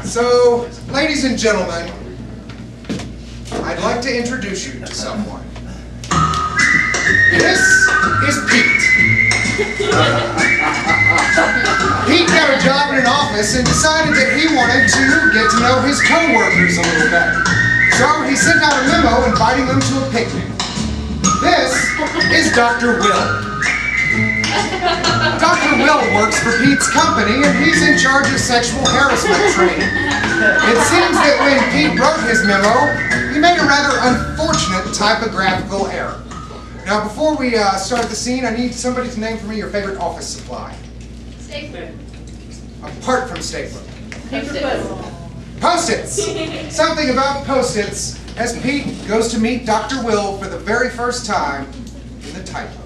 So, ladies and gentlemen, I'd like to introduce you to someone. This is Pete. Pete got a job in an office and decided that he wanted to get to know his co-workers a little better. So he sent out a memo inviting them to a picnic. This is Dr. Will. Dr. Will works for Pete's company and he's in charge of sexual harassment training. It seems that when Pete wrote his memo, he made a rather unfortunate typographical error. Now, before we start the scene, I need somebody to name for me your favorite office supply. Stapler. Apart from stapler. Post-its. Post-its! Something about Post-its as Pete goes to meet Dr. Will for the very first time in the Typo.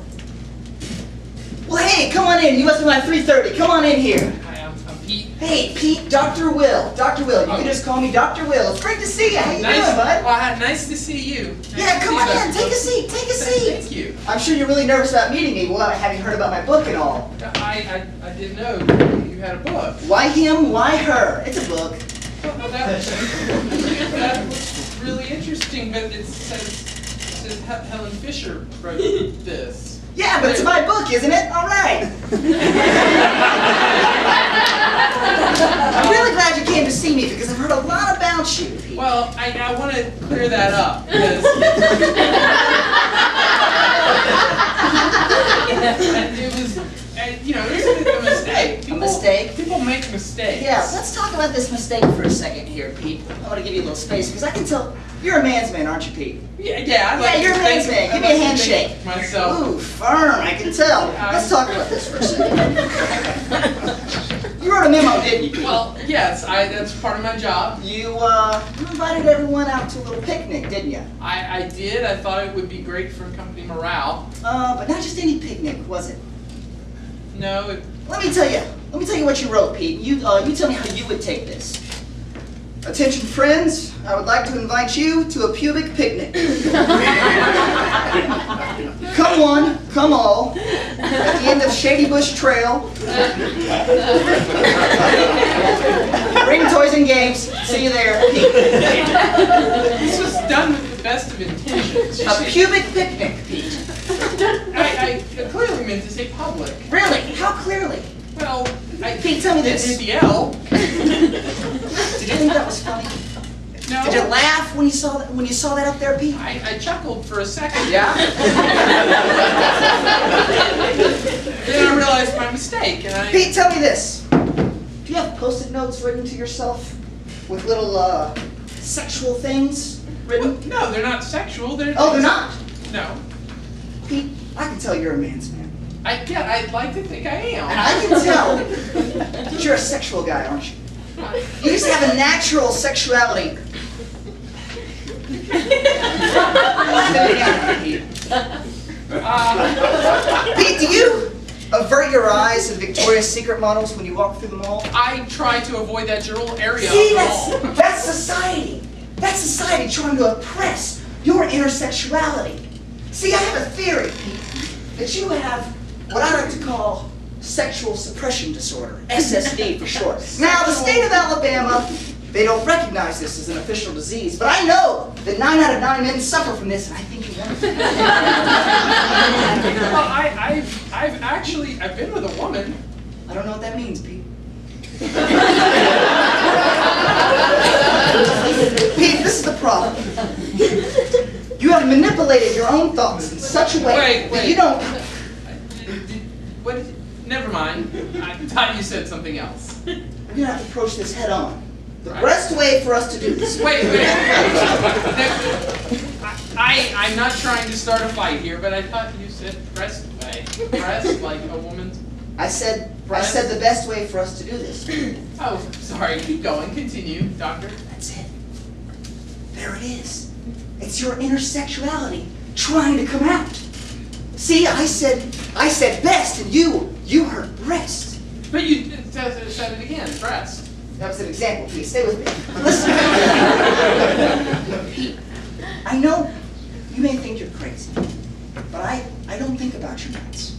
Well, hey, come on in. You must be my 3:30. Come on in here. Hi, I'm Pete. Hey, Pete, Dr. Will. Dr. Will. You can just call me Dr. Will. It's great to see you. How you doing, bud? Well, nice to see you. Yeah, come on in. Take a seat. Take a seat. Thank you. I'm sure you're really nervous about meeting me. Well, have you heard about my book and all? I didn't know you had a book. Why him? Why her? It's a book. Well, that looks really interesting, but it says Helen Fisher wrote this. Yeah, but it's my book, isn't it? All right. I'm really glad you came to see me because I've heard a lot about you, Pete. Well, I want to clear that up because it was, it was a mistake. A mistake? People make mistakes. Yeah, let's talk about this mistake for a second here, Pete. I want to give you a little space because I can tell you're a man's man, aren't you, Pete? Yeah, You're a man's man. Give me a handshake. Myself. Ooh, firm, I can tell. Let's talk about this for a second. You wrote a memo, didn't you, Pete? Well, yes, that's part of my job. You invited everyone out to a little picnic, didn't you? I did. I thought it would be great for company morale. But not just any picnic, was it? No, Let me tell you what you wrote, Pete. You tell me how you would take this. Attention friends, I would like to invite you to a pubic picnic. Come one, come all, at the end of Shady Bush Trail. Bring toys and games. See you there, Pete. this was done with the best of intentions. A pubic picnic, Pete. I clearly meant to say public. Really? How clearly? Well, Pete, tell me this. Did yell. Did you think that was funny? No. Did you laugh when you saw that up there, Pete? I chuckled for a second. Yeah. Then I realized my mistake, and Pete, tell me this. Do you have Post-it notes written to yourself with little sexual things written? No, they're not sexual. They're not? No. Pete, I can tell you're a man's man. I'd like to think I am. And I can tell that you're a sexual guy, aren't you? You just have a natural sexuality. Pete, do you avert your eyes at Victoria's Secret models when you walk through the mall? I try to avoid that general area. See, of the mall. that's society. That's society trying to oppress your intersexuality. See, I have a theory, Pete, that you have what I like to call sexual suppression disorder, SSD for short. Now, the state of Alabama, they don't recognize this as an official disease, but I know that 9 out of 9 men suffer from this, and I think you're one of them. Well, I've been with a woman. I don't know what that means, Pete. Pete, this is the problem. You have manipulated your own thoughts in such a way that you don't... What? Never mind. I thought you said something else. We're going to have to approach this head on. The best way for us to do this. Wait. I'm not trying to start a fight here, but I thought you said breastway. Breast, like a woman's... I said the best way for us to do this. Oh, sorry. Keep going. Continue, doctor. That's it. There it is. It's your intersexuality trying to come out. See, I said best, and you heard breast. But you said it again. Breast. That was an example, Pete. Stay with me. Listen. Pete, I know you may think you're crazy, but I don't think about your nuts.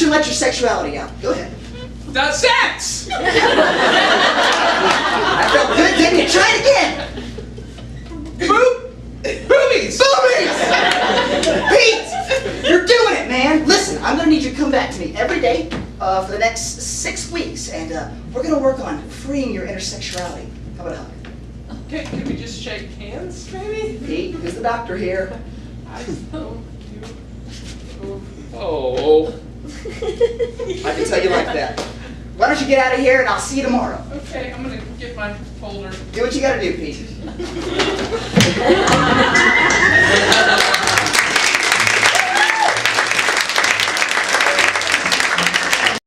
can let your sexuality out. Go ahead. The sex! That felt good, didn't it? Try it again. Boobies! Boobies! Pete, you're doing it, man. Listen, I'm gonna need you to come back to me every day for the next 6 weeks, and we're gonna work on freeing your intersexuality. How about a hug? Can we just shake hands, maybe? Pete, who's the doctor here? I know you. Oh. I can tell you like that. Why don't you get out of here, and I'll see you tomorrow. Okay, I'm gonna get my folder. Do what you gotta do, Pete.